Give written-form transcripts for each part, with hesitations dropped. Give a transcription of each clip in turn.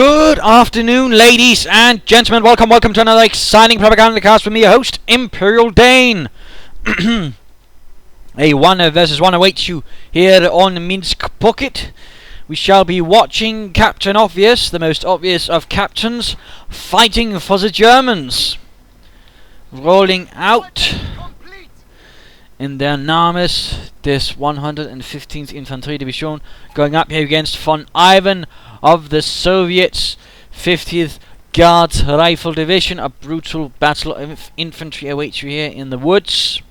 Good afternoon, ladies and gentlemen. Welcome to another exciting Propagandacast with me, your host, Imperial Dane. A 1 versus 1 awaits you here on Minsk Pocket. We shall be watching Captain Obvious, the most obvious of captains, fighting for the Germans. Rolling out in their Names, this 115th Infantry Division, going up here against Vonivan of the Soviets, 50th Guards Rifle Division. A brutal battle of infantry awaits you here in the woods.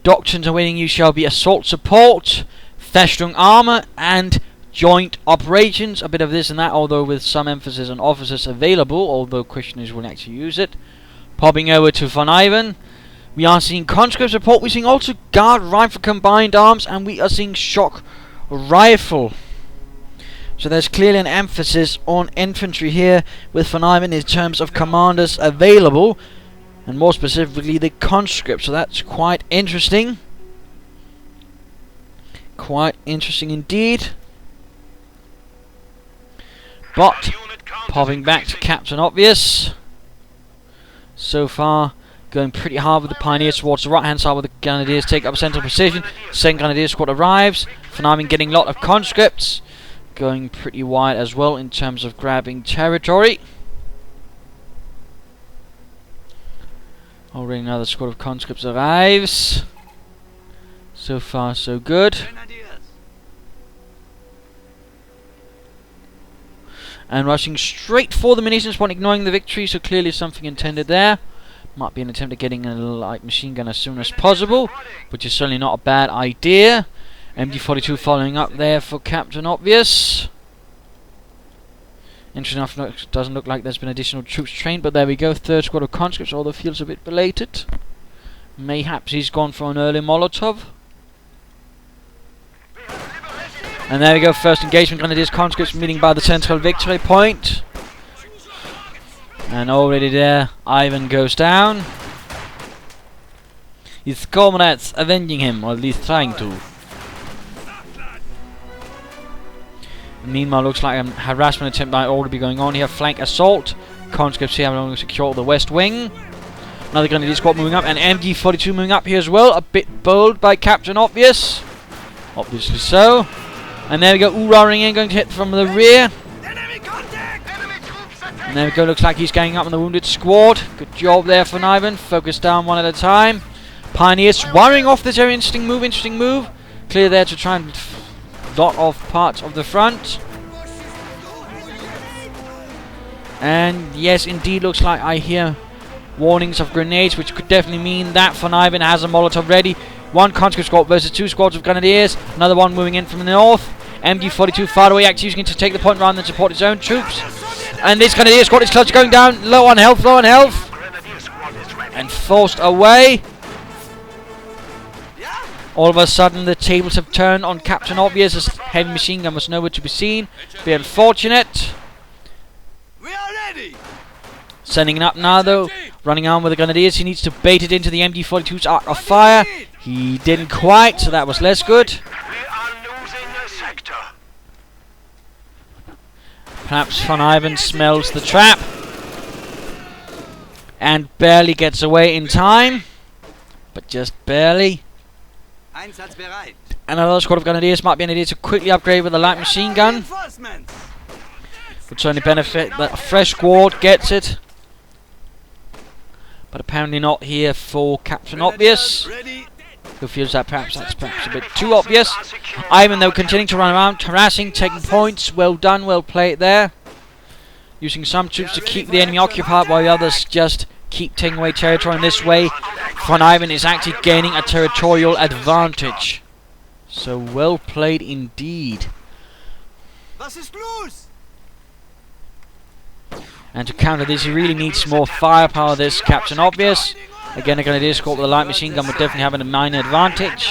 Doctrines awaiting you shall be assault support, Festung armor, and joint operations. A bit of this and that, although with some emphasis on officers available, although question is will actually use it. Popping over to Vonivan, we are seeing conscript support, we're seeing also guard rifle combined arms, and we are seeing shock rifle. So there's clearly an emphasis on infantry here with Vonivan in terms of commanders available, and more specifically the conscript. So that's quite interesting. Quite interesting indeed. But popping back to Captain Obvious. So far going pretty hard with the Pioneers towards the right hand side, with the Grenadiers take up central position. Second Grenadier squad arrives. Vonivan getting a lot of conscripts. Going pretty wide as well in terms of grabbing territory. Already another squad of conscripts arrives. So far so good. And rushing straight for the munitions point, ignoring the victory, so clearly something intended there. Might be an attempt at getting a light machine gun as soon as possible, which is certainly not a bad idea. MG42 following up there for Captain Obvious. Interesting enough, doesn't look like there's been additional troops trained, but there we go. Third squad of conscripts, although feels a bit belated. Mayhaps he's gone for an early Molotov. And there we go, first engagement, Grenadiers conscripts meeting by the central victory point. And already there, Ivan goes down. His comrades avenging him, or at least trying to. Meanwhile, looks like a harassment attempt might already be going on here. Flank assault. Conscripts here having to secure the west wing. Another Grenadier squad moving up, and MG42 moving up here as well. A bit bold by Captain Obvious. Obviously so. And there we go, Uraring in, going to hit from the rear. And there we go, looks like he's going up on the wounded squad. Good job there for Vonivan. Focus down one at a time. Pioneers wiring off this very interesting move. Clear there to try and dot off parts of the front. And yes, indeed, looks like I hear warnings of grenades, which could definitely mean that Vonivan has a Molotov ready. One conscript squad versus two squads of Grenadiers. Another one moving in from the north. MG42 far away, actually using it to take the point rather than support his own troops. And this Grenadier squad is close to going down. Low on health. And forced away. All of a sudden the tables have turned on Captain Obvious, as heavy machine gun was nowhere to be seen. Be unfortunate. We are ready. Sending it up now though. Running on with the Grenadiers. He needs to bait it into the MG42's arc of fire. He didn't quite, so that was less good. Perhaps Vonivan smells the trap and barely gets away in time, but just barely. Another squad of Grenadiers might be an idea to quickly upgrade with a light machine gun. Would certainly benefit that a fresh squad gets it, but apparently not here for Captain Obvious, who feels that perhaps that's a bit too obvious. Ivan though continuing to run around, harassing, taking points. Well done, well played there. Using some troops to keep the enemy occupied while the others just keep taking away territory. In this way, Vonivan is actually gaining a territorial advantage. So well played indeed. And to counter this, he really needs more firepower, this Captain Obvious. Again, a Grenadier squad with a light machine gun would definitely have a minor advantage,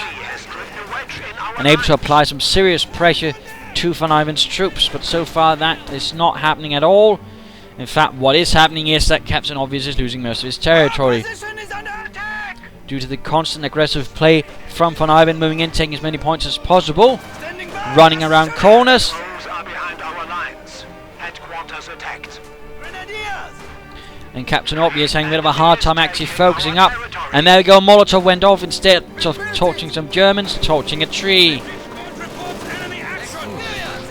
and able to apply some serious pressure to Vonivan's troops, but so far that is not happening at all. In fact, what is happening is that Captain Obvious is losing most of his territory due to the constant aggressive play from Vonivan, moving in, taking as many points as possible, running around corners. Headquarters attacked. Grenadiers! And Captain Obvious having a bit of a hard time actually focusing up. And there we go, Molotov went off instead of torching some Germans, torching a tree.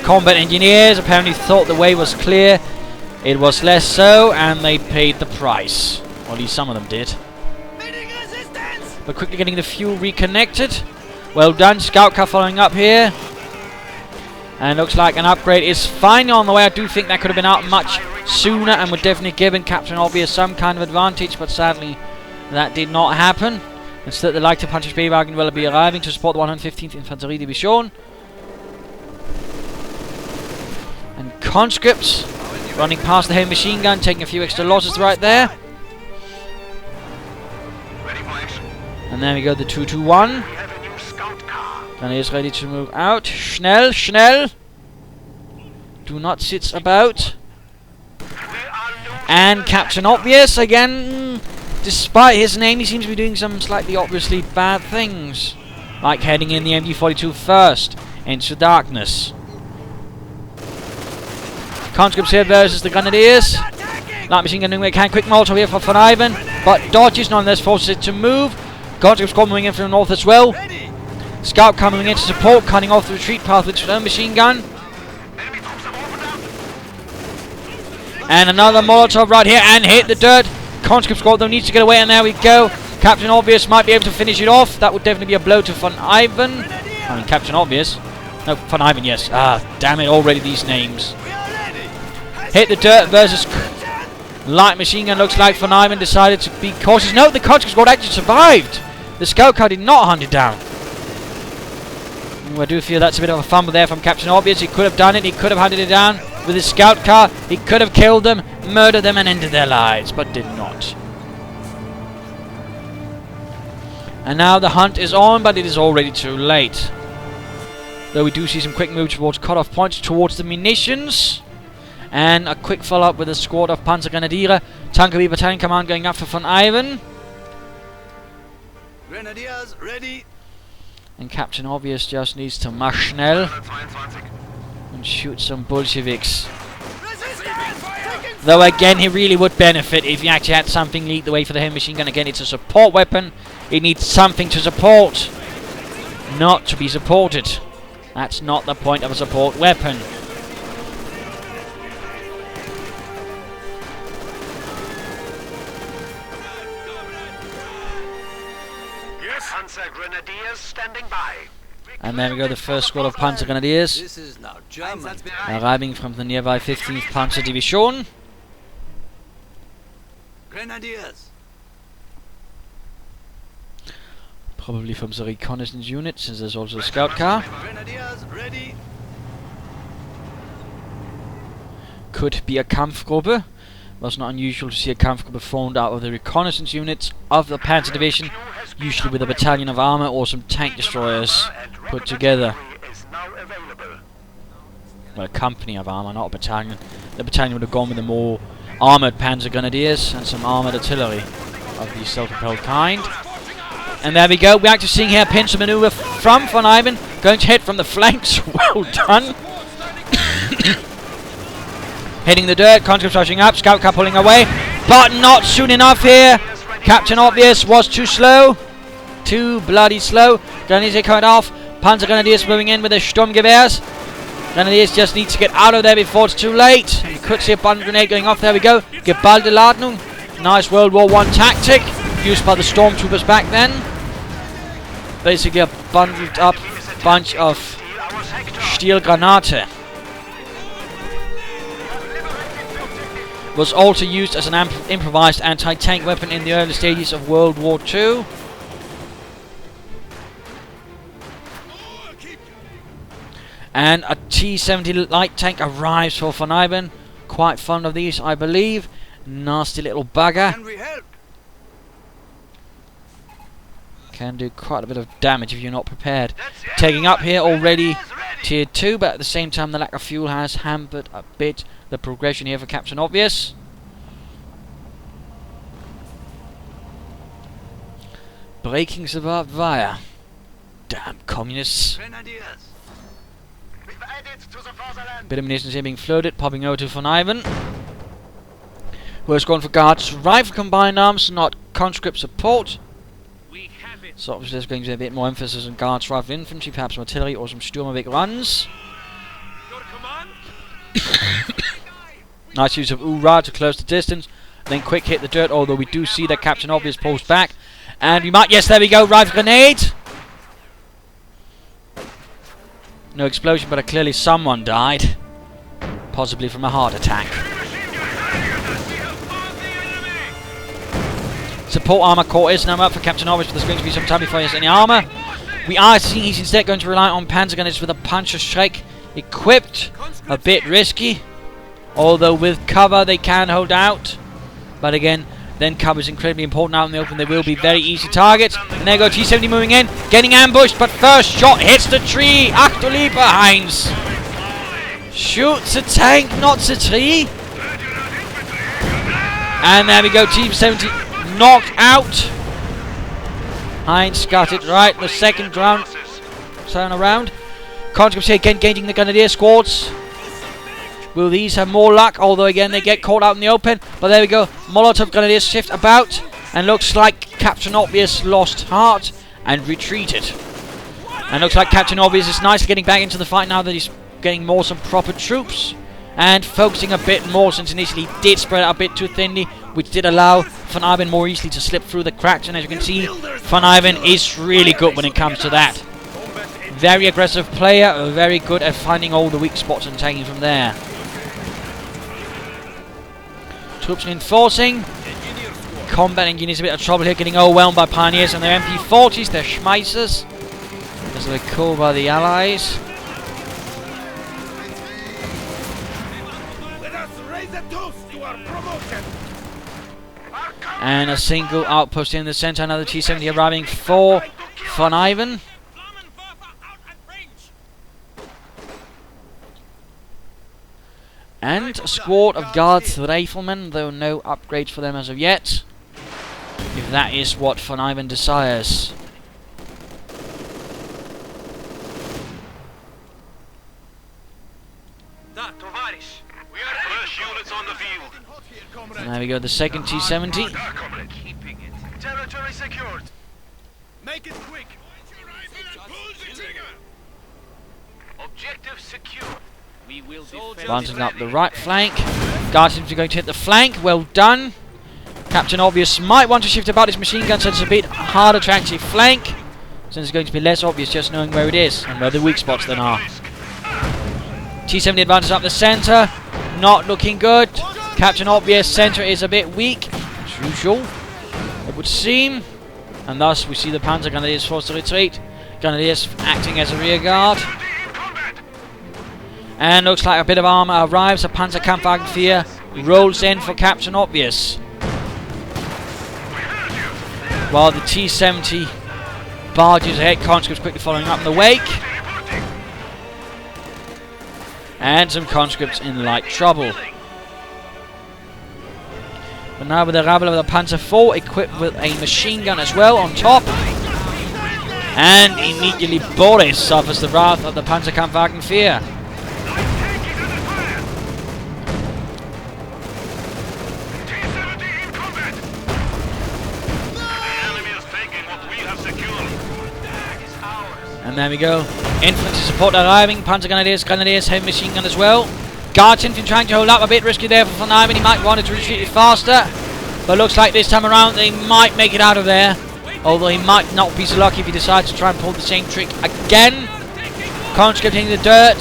Combat engineers apparently thought the way was clear. It was less so, and they paid the price. Or at least some of them did. But quickly getting the fuel reconnected. Well done, scout car following up here. And looks like an upgrade is finally on the way. I do think that could have been out much sooner and would definitely given Captain Obvious some kind of advantage, but sadly that did not happen. Instead, the lighter Panzer Spähwagen will be arriving to support the 115th Infantry Division. And conscripts running past the heavy machine gun, taking a few extra losses right there. And there we go, the 221. And he is ready to move out. Schnell, schnell. Do not sit about. And Captain Obvious, again, despite his name, he seems to be doing some slightly obviously bad things. Like heading in the MG42 first into darkness. Conscripts here versus the Grenadiers. Light machine gun doing what it can. Quick Molotov here for Vonivan, but dodges, nonetheless forces it to move. Conscripts coming in from the north as well. Scout coming in to support, cutting off the retreat path with his own machine gun. And another Molotov right here and hit the dirt. Conscript squad though needs to get away, and there we go. Captain Obvious might be able to finish it off. That would definitely be a blow to Vonivan. I mean Captain Obvious. No, Vonivan, yes. Ah, damn it, already these names. Hit the dirt versus light machine gun. Looks like Vonivan decided to be cautious. No, the conscript squad actually survived. The scout car did not hunt it down. I do feel that's a bit of a fumble there from Captain Obvious. He could have done it. He could have hunted it down with his scout car. He could have killed them, murdered them, and ended their lives, but did not. And now the hunt is on, but it is already too late. Though we do see some quick moves towards cut-off points, towards the munitions. And a quick follow-up with a squad of Panzer Grenadiere. Tanker B Battalion Command going up for Vonivan. Grenadiers ready. And Captain Obvious just needs to march schnell and shoot some Bolsheviks. Though again, he really would benefit if he actually had something lead the way for the heavy machine gun. Again, it's a support weapon. It needs something to support, not to be supported. That's not the point of a support weapon. Panzer Grenadiers standing by. And there we go, the first squad of Panzer Grenadiers. This is now German. Arriving from the nearby 15th Panzer Division. Grenadiers. Probably from the reconnaissance unit, since there's also a scout car. Grenadiers ready. Could be a Kampfgruppe. Was not unusual to see a Kampfgruppe formed out of the reconnaissance units of the Panzer Division, usually with a battalion of armor or some tank destroyers put together. Well, a company of armor, not a battalion. The battalion would have gone with the more armoured Panzer Grenadiers and some armoured artillery of the self-propelled kind. And there we go, we're actually seeing here a pincer maneuver from Vonivan, going to hit from the flanks. Well done. Hitting the dirt, conscripts rushing up, scout car pulling away, but not soon enough here. Captain Obvious was too slow, too bloody slow. Grenadiers cut off, Panzer Grenadiers moving in with their Sturmgewehrs. Grenadiers just need to get out of there before it's too late. You could see a bundle grenade going off, there we go. Geballte Ladung, nice World War I tactic, used by the stormtroopers back then. Basically a bundled up bunch of Stielgranate. Was also used as an improvised anti-tank weapon in the early stages of World War II. And a T-70 light tank arrives for Vonivan. Quite fond of these, I believe. Nasty little bugger. Can we help? Can do quite a bit of damage if you're not prepared. Taking up here already tier 2, but at the same time the lack of fuel has hampered a bit the progression here for Captain Obvious. Breaking the barbed wire. Damn communists. Grenadiers. We've added Bit of munitions here being floated, popping over to Vonivan, who has gone for guards, rifle combined arms, not conscript support. So obviously there's going to be a bit more emphasis on guards, rifle, infantry, perhaps some artillery or some Sturmovik runs. Nice use of Ura to close the distance, then quick hit the dirt, although we do see that CaptainObvious pulls back. And we might, yes, there we go, rifle grenade. No explosion, but clearly someone died. Possibly from a heart attack. Support armor core is now up for CaptainObvious, but there's going to be some time before he has any armor. We are seeing he's instead going to rely on panzer gunners with a puncher strike equipped. A bit risky. Although with cover they can hold out. But again, then cover is incredibly important out in the open. They will be very easy targets. And there go T-70 moving in, getting ambushed, but first shot hits the tree. Ach du lieber Heinz. Shoots the tank, not the tree. And there we go, T-70 knocked out. Heinz got it right the second round. Turn around. Conscripts here again gauging the Grenadier squads. Will these have more luck? Although again they get caught out in the open. But there we go. Molotov Grenadiers shift about. And looks like CaptainObvious lost heart and retreated. And looks like CaptainObvious is nicely getting back into the fight now that he's getting more some proper troops. And focusing a bit more, since initially he did spread out a bit too thinly, which did allow Vonivan more easily to slip through the cracks. And as you can see, Vonivan is really good when it comes to that. Very aggressive player, very good at finding all the weak spots and taking from there. Troops reinforcing. Combat engineers a bit of trouble here, getting overwhelmed by pioneers and their MP40s, their Schmeissers. As they're called by the Allies. And a single outpost in the centre, another T-70 arriving for Vonivan. And a squad of guards riflemen, though no upgrades for them as of yet. If that is what Vonivan desires. And there we go, the second T-70. Territory secured. Make it quick. Objective secure. We will defend. Bouncing up the right flank. Guards seems to be going to hit the flank. Well done. CaptainObvious might want to shift about his machine gun so it's a bit harder to actually flank, since it's going to be less obvious just knowing where it is and where the weak spots then are. T-70 advances up the centre. Not looking good. CaptainObvious centre is a bit weak, as usual, it would seem. And thus we see the Panzer Grenadiers forced to retreat. Grenadiers acting as a rear guard. And looks like a bit of armour arrives. A Panzerkampfwagen 4 rolls in for CaptainObvious. While the T-70 barges ahead, conscripts quickly following up in the wake. And some conscripts in light trouble. But now with the rabble of the Panzer IV equipped with a machine gun as well on top. And immediately Boris suffers the wrath of the Panzerkampfwagen 4. And there we go. Infantry support arriving. Panzer Grenadiers, Grenadiers, heavy machine gun as well. Guards infantry trying to hold up, a bit risky there for Vonivan. He might want to retreat it faster. But looks like this time around they might make it out of there. Although he might not be so lucky if he decides to try and pull the same trick again. Conscript hitting the dirt.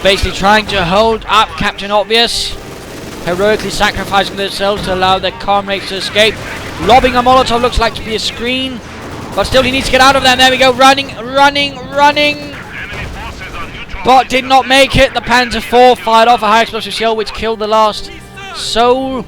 Basically trying to hold up CaptainObvious. Heroically sacrificing themselves to allow their comrades to escape. Lobbing a Molotov, looks like to be a screen. But still he needs to get out of there. And there we go, running. But did not make it. The Panzer IV fired off a high explosive shell which killed the last soul.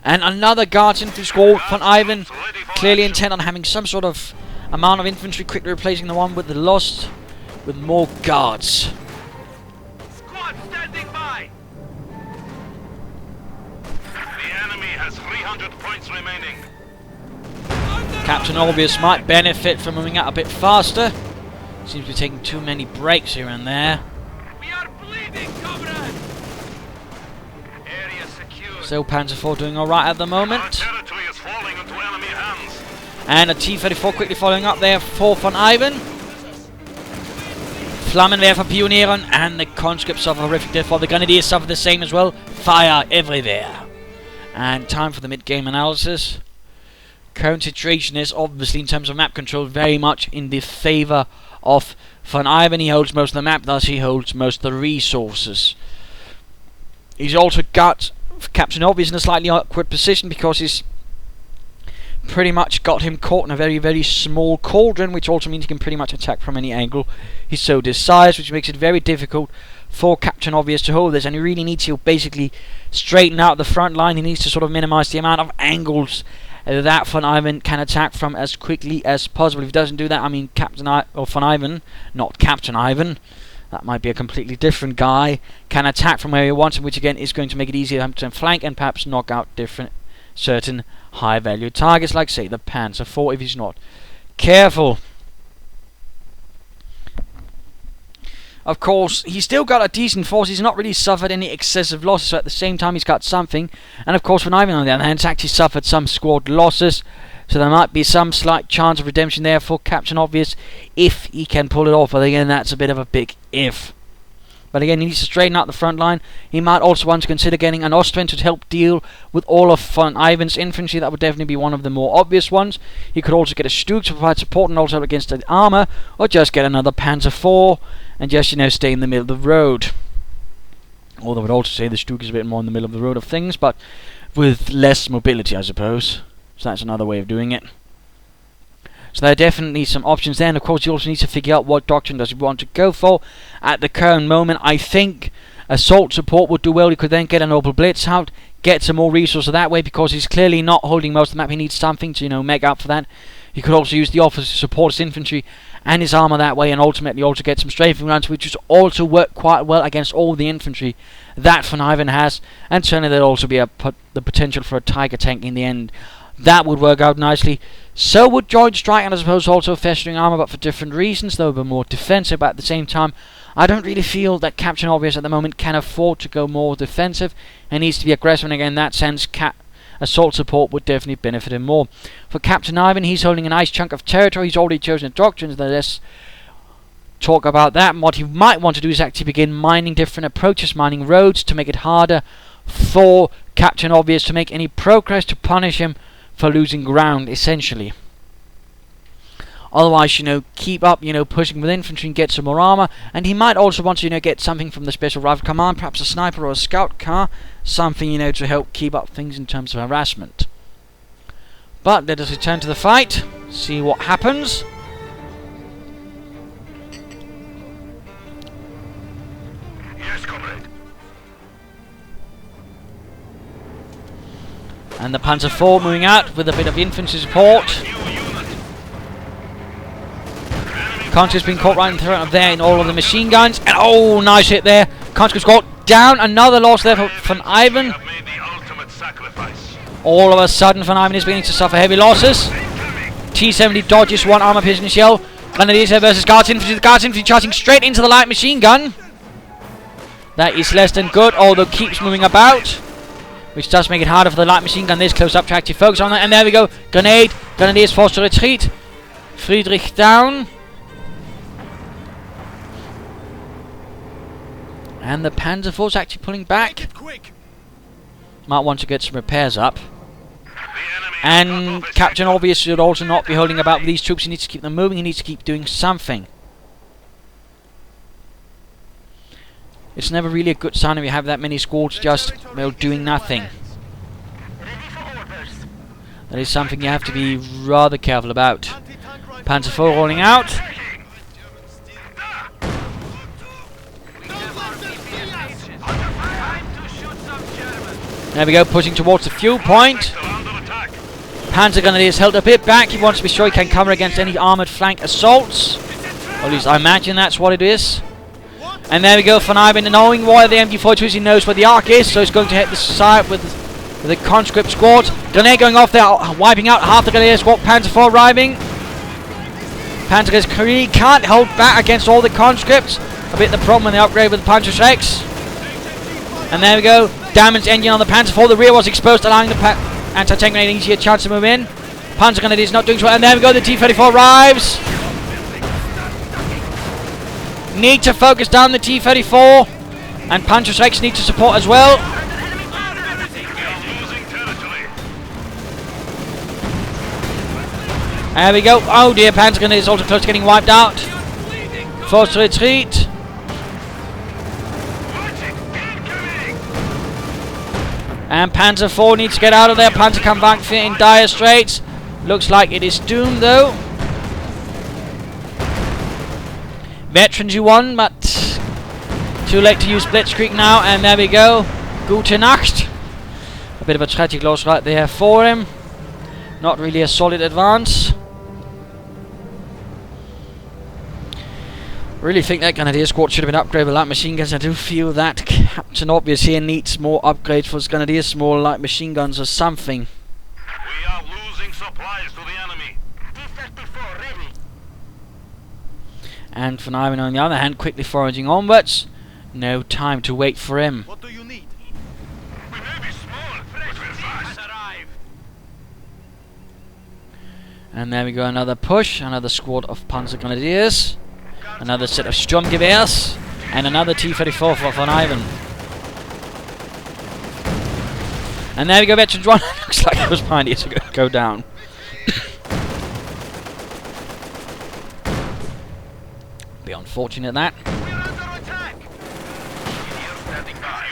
And another guards infantry squad. Vonivan clearly intent on having some sort of amount of infantry, quickly replacing the one with the lost with more guards. Squad standing by. The enemy has 300 points remaining. CaptainObvious might benefit from moving out a bit faster. Seems to be taking too many breaks here and there. We are bleeding, comrade! Area secure. Still Panzer IV doing alright at the moment. Territory is falling into enemy hands. And a T-34 quickly following up there for Vonivan. Flammenwerfer Pionieren, and the conscripts suffer horrific death while the Grenadiers suffer the same as well. Fire everywhere. And time for the mid-game analysis. Current situation is obviously in terms of map control very much in the favour of Vonivan. He holds most of the map, thus he holds most of the resources. He's also got CaptainObvious in a slightly awkward position because he's pretty much got him caught in a very, very small cauldron, which also means he can pretty much attack from any angle he so desires, which makes it very difficult for CaptainObvious to hold this, and he really needs to basically straighten out the front line. He needs to sort of minimize the amount of angles that Vonivan can attack from as quickly as possible. If he doesn't do that, I mean Vonivan, not Captain Ivan, that might be a completely different guy, can attack from where he wants him, which again is going to make it easier to flank and perhaps knock out certain high value targets, like say the Panzer IV, if he's not careful. Of course, he's still got a decent force. He's not really suffered any excessive losses, so at the same time he's got something. And of course, Vonivan on the other hand has actually suffered some squad losses, so there might be some slight chance of redemption there for CaptainObvious if he can pull it off. But again, that's a bit of a big if. But again, he needs to straighten out the front line. He might also want to consider getting an Austrian to help deal with all of Vonivan's infantry. That would definitely be one of the more obvious ones. He could also get a Stug to provide support and also against the armour, or just get another Panzer IV and just, stay in the middle of the road. Although I would also say the Stug is a bit more in the middle of the road of things, but with less mobility, I suppose. So that's another way of doing it. So there are definitely some options there, and of course you also need to figure out what doctrine does he want to go for. At the current moment, I think assault support would do well. He could then get a noble blitz out, get some more resources that way, because he's clearly not holding most of the map. He needs something to, make up for that. He could also use the officers to support his infantry and his armour that way, and ultimately also get some strafing runs, which would also work quite well against all the infantry that Vonivan has, and certainly there'll also be the potential for a Tiger tank in the end. That would work out nicely. So would Joint Strike, and I suppose also Festering Armour, but for different reasons. They would be more defensive, but at the same time, I don't really feel that CaptainObvious at the moment can afford to go more defensive and needs to be aggressive, and again, in that sense, assault support would definitely benefit him more. For Captain Ivan, he's holding a nice chunk of territory. He's already chosen a doctrine, so let's talk about that. And what he might want to do is actually begin mining different approaches, mining roads to make it harder for CaptainObvious to make any progress, to punish him for losing ground, essentially. Otherwise, keep up, pushing with infantry and get some more armor. And he might also want to, get something from the Special Rifle Command, perhaps a sniper or a scout car, something, to help keep up things in terms of harassment. But let us return to the fight, see what happens. Yes, comrade. And the Panzer IV moving out with a bit of infantry support. Conscript's been caught right in front of there in all of the machine guns. And oh, nice hit there. Conscript's got down. Another loss there for Vonivan. All of a sudden, Vonivan is beginning to suffer heavy losses. T-70 dodges one armor piercing shell. Grenadiers versus Guards Infantry. The Guards Infantry charging straight into the light machine gun. That is less than good, although keeps moving about, which does make it harder for the light machine gun this close up to actually focus on that. And there we go. Grenade. Grenadiers forced to retreat. Friedrich down. And the Panzer IV is actually pulling back. Might want to get some repairs up. And CaptainObvious should also not be holding about with these troops. He needs to keep them moving. He needs to keep doing something. It's never really a good sign if you have that many squads just, doing nothing. That is something you have to be rather careful about. Panzer IV rolling out. There we go, pushing towards the fuel point. Panzer Grenadiers held a bit back. He wants to be sure he can cover against any armoured flank assaults. Or at least I imagine that's what it is. And there we go, Vonivan, knowing why the MG42 is, he knows where the arc is, so he's going to hit the side with with the conscript squad. Grenade going off there, wiping out half the Grenadier squad. Panzer IV arriving. Panzer III can't hold back against all the conscripts. A bit the problem when they upgrade with the Panzer VI. And there we go. Damaged engine on the Panzer IV. The rear was exposed, allowing the anti-tank grenade an easier chance to move in. Panzer Grenadiers not doing so well. And there we go. The T-34 arrives. Need to focus down the T-34. And Panzer VI need to support as well. There we go. Oh dear, Panzer Grenadier is also close to getting wiped out. Forced to retreat. And Panzer IV needs to get out of there. Panzer come back in dire straits. Looks like it is doomed though. Veterans you won, but too late to use Blitzkrieg now. And there we go. Gute Nacht. A bit of a tragic loss right there for him. Not really a solid advance. Really think that Grenadier squad should have been upgraded with light machine guns. I do feel that CaptainObvious here needs more upgrades for his Grenadiers, more light machine guns or something. We are losing supplies to the enemy. T-34 ready. And Vonivan on the other hand, quickly foraging onwards. No time to wait for him. What do you need? We may be small, but we're fast. Arrive. And there we go, another push, another squad of Panzer Grenadiers. Another set of Sturmgewehrs. And another T-34 for Vonivan. And there we go, Veterans 1. Looks like it was pioneers to go down. Be unfortunate that. We're under attack.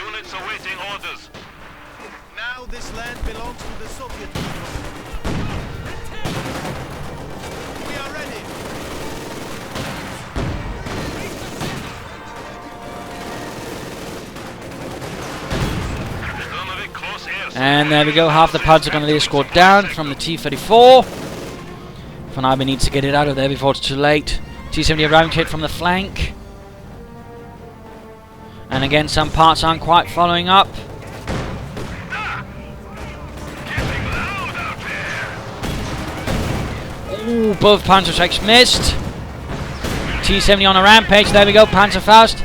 Units awaiting orders. Now this land belongs to the Soviet Union. We are ready. And there we go, half the Panzer Grenadier squad down from the T-34. Vonivan needs to get it out of there before it's too late. T-70 arriving to hit from the flank. And again, some parts aren't quite following up. Ooh, both Panzer VI missed. T-70 on a rampage, there we go, Panzer Faust.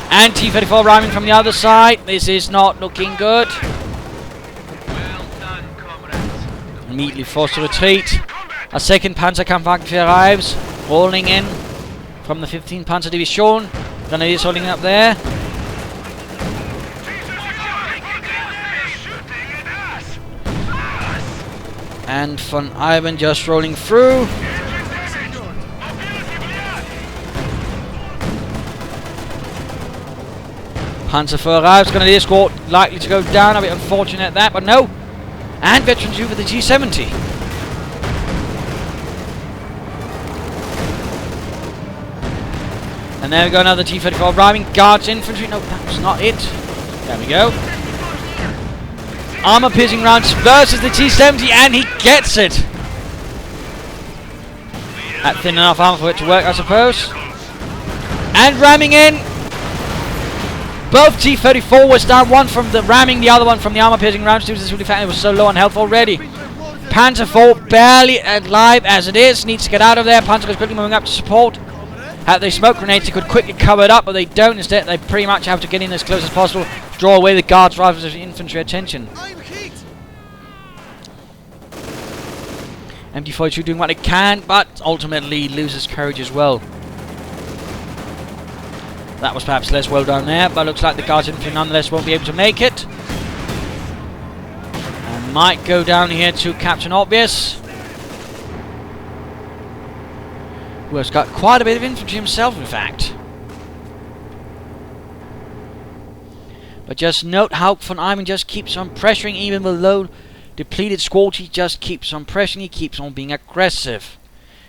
And T-34 arriving from the other side. This is not looking good. Well done, comrades. Immediately forced to retreat. A second Panzerkampfwagen arrives, rolling in from the 15th Panzer Division. Grenadiers holding up there. And Vonivan just rolling through. Panzer IV arrives, Grenadier squad likely to go down, a bit unfortunate at that, but no. And Veterans U for the G70. And there we go, another T-34 arriving, Guards infantry, no, that was not it. There we go. Armor piercing rounds versus the T-70, and he gets it. That thin enough armor for it to work, I suppose. And ramming in. Both T-34 was down, one from the ramming, the other one from the armor-piercing rounds. This really fact it was so low on health already. Panzer IV barely alive as it is, needs to get out of there. Panzer is quickly moving up to support. Had they smoke grenades, they could quickly cover it up, but they don't. Instead, they pretty much have to get in as close as possible, draw away the guards, rifles, and infantry attention. MD-42 doing what it can, but ultimately loses courage as well. That was perhaps less well done there, but looks like the guards infantry nonetheless won't be able to make it. And might go down here to CaptainObvious, who has got quite a bit of infantry himself, in fact. But just note how Vonivan just keeps on pressuring, even with low depleted squad. He just keeps on pressuring, he keeps on being aggressive.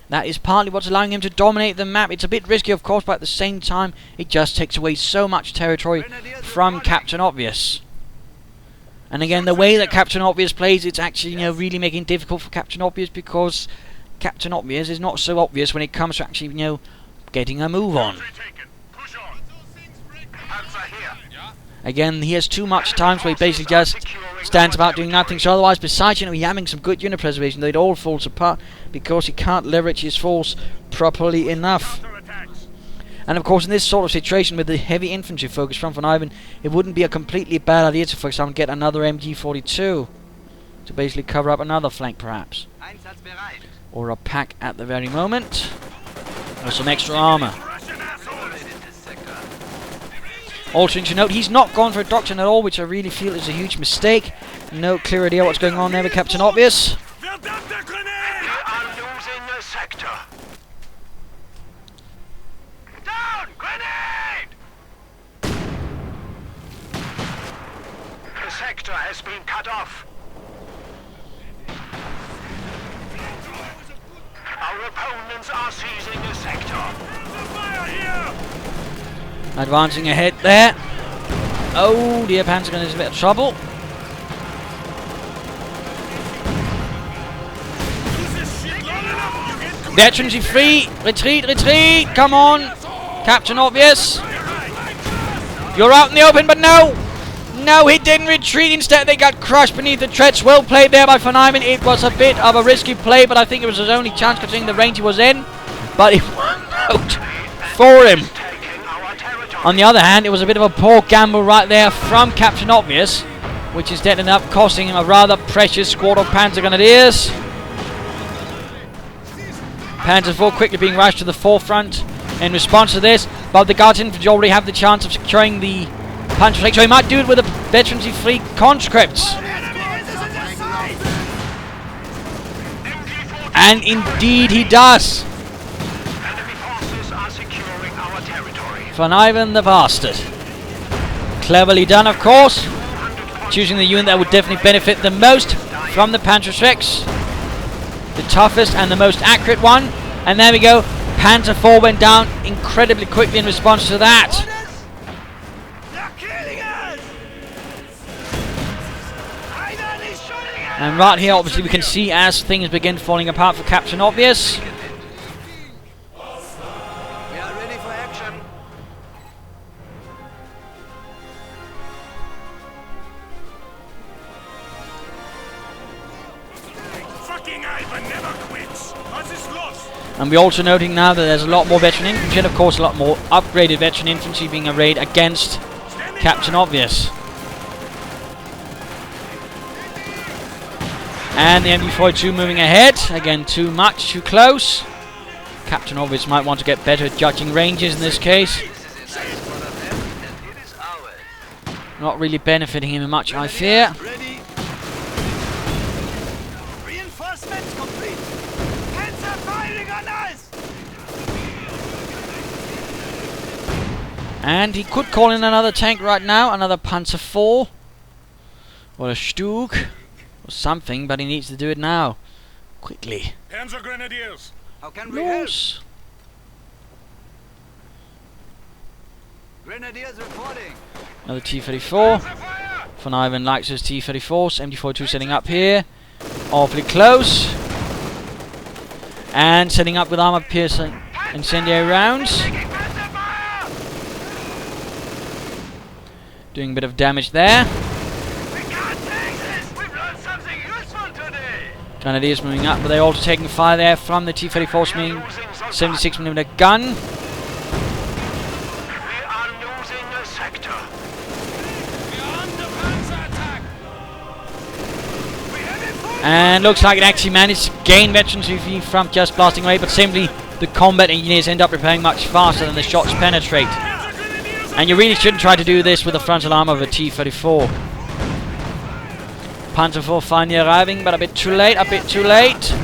That is partly what's allowing him to dominate the map. It's a bit risky, of course, but at the same time, it just takes away so much territory from CaptainObvious. And again, the way that CaptainObvious plays, it's actually, really making it difficult for CaptainObvious, because CaptainObvious is not so obvious when it comes to actually, getting a move on. Again, he has too much times where he basically just stands about doing nothing. So otherwise, besides, you know, he having some good unit preservation, though it all falls apart because he can't leverage his force properly enough. And of course, in this sort of situation with the heavy infantry focus from Vonivan, it wouldn't be a completely bad idea to, for example, get another MG42 to basically cover up another flank, perhaps, or a pack at the very moment, or some extra armor. Also, to note, he's not gone for a doctrine at all, which I really feel is a huge mistake. No clear idea what's going on there with CaptainObvious. We are losing the sector. Down! Grenade! The sector has been cut off. Our opponents are seizing the sector. Advancing ahead there. Oh dear, Panzergun is in a bit of trouble. Veterans, you free. Retreat, retreat. Come on. CaptainObvious. You're out in the open, but no. No, he didn't retreat. Instead, they got crushed beneath the treads. Well played there by Vonivan. It was a bit of a risky play, but I think it was his only chance considering the range he was in. But it worked out for him. On the other hand, it was a bit of a poor gamble right there from CaptainObvious, which is ended up costing him a rather precious squad of Panzer Grenadiers. Panzer IV quickly being rushed to the forefront in response to this, but the Guards Infantry already have the chance of securing the punch flank, so he might do it with the Veterans free conscripts. And indeed he does. Vonivan the bastard. Cleverly done, of course. Choosing the unit that would definitely benefit the most from the Panzerschrecks. The toughest and the most accurate one. And there we go. Panzer IV went down incredibly quickly in response to that. And right here, obviously, we can see as things begin falling apart for CaptainObvious. And we're also noting now that there's a lot more veteran infantry and of course a lot more upgraded veteran infantry being arrayed against CaptainObvious. And the MG42 moving ahead. Again, too much, too close. CaptainObvious might want to get better at judging ranges in this case. Not really benefiting him much, I fear. And he could call in another tank right now, another Panzer IV, or a Stug, or something, but he needs to do it now, quickly. Panzer Grenadiers. How can we help? Grenadiers reporting. Another T-34. Vonivan likes his T-34s. MG42 setting up here, awfully close, and setting up with armor-piercing incendiary rounds. Doing a bit of damage there. We can't take this. We've learned something useful today. Grenadiers moving up, but they're also taking fire there from the T-34 swinging 76mm gun. We are losing the sector. We are under panzer attack. And looks like it actually managed to gain veterans from just blasting away, but simply the combat engineers end up repairing much faster than the shots penetrate. And you really shouldn't try to do this with the frontal armor of a T-34. Panzer IV finally arriving, but a bit too late, a bit too late.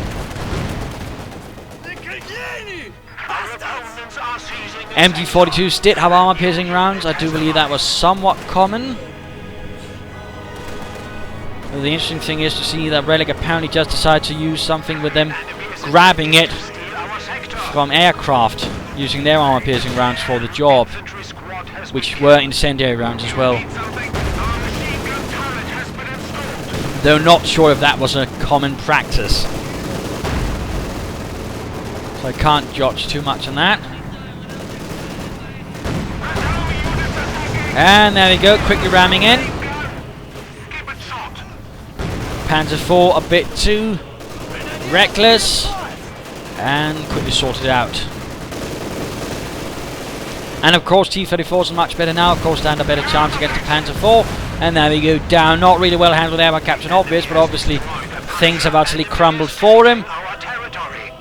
MG42s did have armor-piercing rounds. I do believe that was somewhat common. But the interesting thing is to see that Relic apparently just decided to use something with them grabbing it from aircraft, using their armor-piercing rounds for the job, which were incendiary rounds as well. Though not sure if that was a common practice. So I can't judge too much on that. And there we go, quickly ramming in. Keep it short. Panzer IV a bit too reckless. And quickly sorted out. And of course T-34s are much better now. Of course stand a better chance against the Panzer IV. And there we go, down. Not really well handled there by CaptainObvious, but obviously things have utterly crumbled for him. Our territory.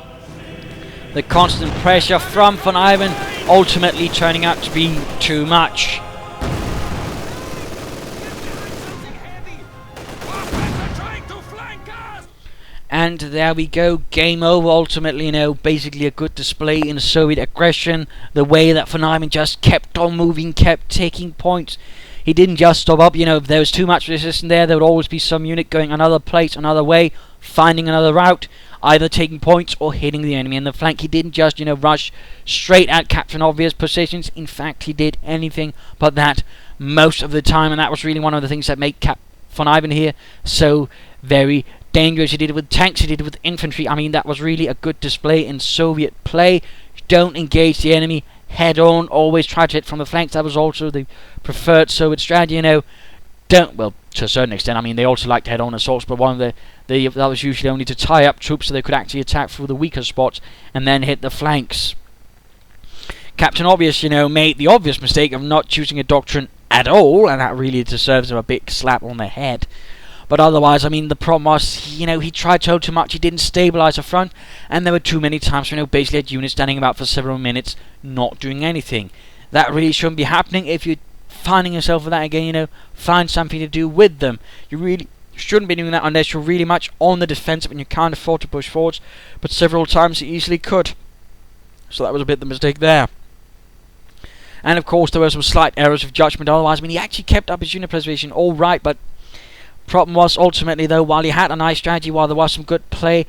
The constant pressure from Vonivan ultimately turning out to be too much. And there we go, game over. Ultimately, you know, basically a good display in Soviet aggression. The way that Vonivan just kept on moving, kept taking points. He didn't just stop up, you know, if there was too much resistance there would always be some unit going another place, another way, finding another route, either taking points or hitting the enemy in the flank. He didn't just, you know, rush straight at CaptainObvious positions. In fact, he did anything but that most of the time, and that was really one of the things that made Vonivan here so very dangerous. He did it with tanks, he did it with infantry. I mean, that was really a good display in Soviet play. Don't engage the enemy head on, always try to hit from the flanks. That was also the preferred Soviet strategy, you know. Well, to a certain extent, I mean, they also liked head-on assaults, but one of that was usually only to tie up troops so they could actually attack through the weaker spots and then hit the flanks. CaptainObvious, you know, made the obvious mistake of not choosing a doctrine at all, and that really deserves him a big slap on the head. But otherwise, I mean, the problem was, you know, he tried so too much, he didn't stabilize the front, and there were too many times, you know, basically had units standing about for several minutes, not doing anything. That really shouldn't be happening. If you're finding yourself with that again, you know, find something to do with them. You really shouldn't be doing that unless you're really much on the defensive and you can't afford to push forwards, but several times you easily could. So that was a bit the mistake there. And of course, there were some slight errors of judgment. Otherwise, I mean, he actually kept up his unit preservation all right, but problem was ultimately, though, while he had a nice strategy, while there was some good play,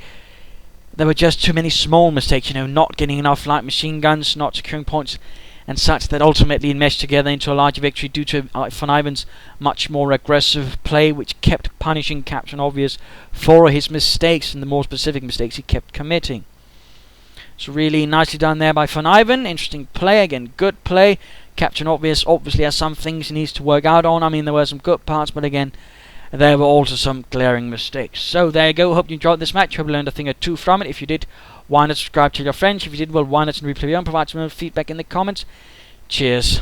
there were just too many small mistakes, you know, not getting enough light machine guns, not securing points and such, that ultimately meshed together into a larger victory due to Vonivan's much more aggressive play, which kept punishing CaptainObvious for his mistakes and the more specific mistakes he kept committing. So really nicely done there by Vonivan. Interesting play, again, good play. CaptainObvious obviously has some things he needs to work out on. I mean, there were some good parts, but again, there were also some glaring mistakes. So there you go. Hope you enjoyed this match. Hope you learned a thing or two from it. If you did, why not subscribe to your friends? If you did, well, why not replay and provide some feedback in the comments. Cheers.